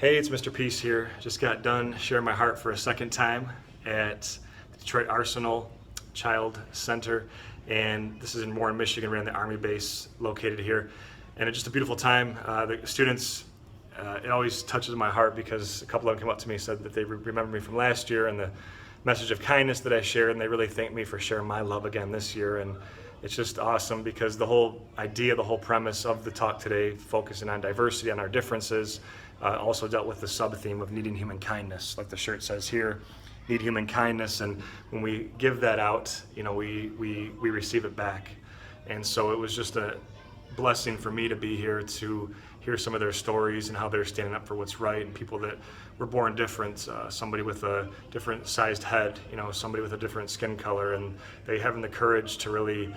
Hey, it's Mr. Peace here. Just got done sharing my heart for a second time at the Detroit Arsenal Child Center, and this is in Warren, Michigan. We're in the Army base located here, and it's just a beautiful time. The students, it always touches my heart because a couple of them came up to me and said that they remember me from last year and the message of kindness that I shared, and they really thanked me for sharing my love again this year. And it's just awesome because the whole idea, the whole premise of the talk today, focusing on diversity, on our differences, also dealt with the sub-theme of needing human kindness, like the shirt says here, need human kindness. And when we give that out, you know, we receive it back. And so it was just a blessing for me to be here to hear some of their stories and how they're standing up for what's right, and people that were born different, somebody with a different sized head, you know, somebody with a different skin color, and they having the courage to really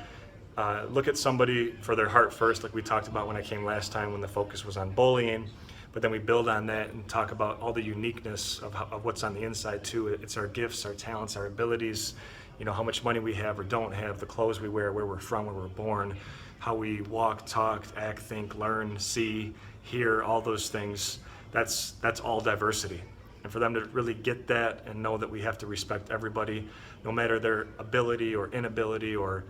look at somebody for their heart first, like we talked about when I came last time when the focus was on bullying. But then we build on that and talk about all the uniqueness of what's on the inside too. It's our gifts, our talents, our abilities, you know, how much money we have or don't have, the clothes we wear, where we're from, where we're born, how we walk, talk, act, think, learn, see, hear, all those things. That's all diversity. And for them to really get that and know that we have to respect everybody, no matter their ability or inability or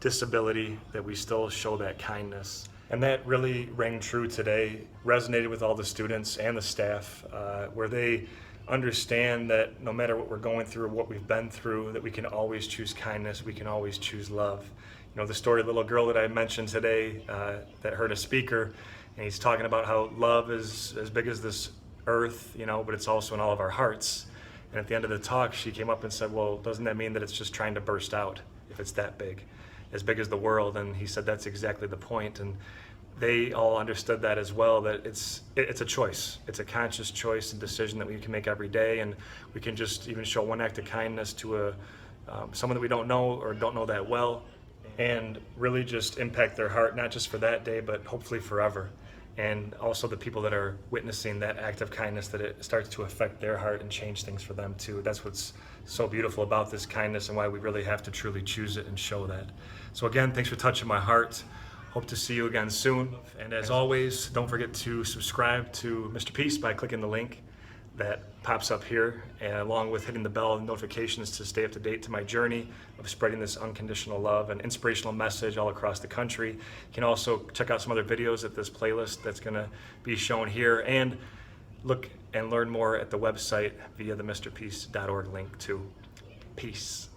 disability, that we still show that kindness. And that really rang true today, resonated with all the students and the staff, where they understand that no matter what we're going through or what we've been through, that we can always choose kindness, we can always choose love. You know, the story of the little girl that I mentioned today that heard a speaker, and he's talking about how love is as big as this earth, you know, but it's also in all of our hearts. And at the end of the talk, she came up and said, well, doesn't that mean that it's just trying to burst out if it's that big as the world? And he said that's exactly the point. And they all understood that as well, that it's a choice. It's a conscious choice and decision that we can make every day, and we can just even show one act of kindness to someone that we don't know or don't know that well, and really just impact their heart, not just for that day, but hopefully forever. And also the people that are witnessing that act of kindness, that it starts to affect their heart and change things for them too. That's what's so beautiful about this kindness and why we really have to truly choose it and show that. So again, thanks for touching my heart. Hope to see you again soon. And as always, don't forget to subscribe to Mr. Peace by clicking the link that pops up here, and along with hitting the bell and notifications to stay up to date to my journey of spreading this unconditional love and inspirational message all across the country. You can also check out some other videos at this playlist that's going to be shown here, and look and learn more at the website via the mrpeace.org link too. Peace.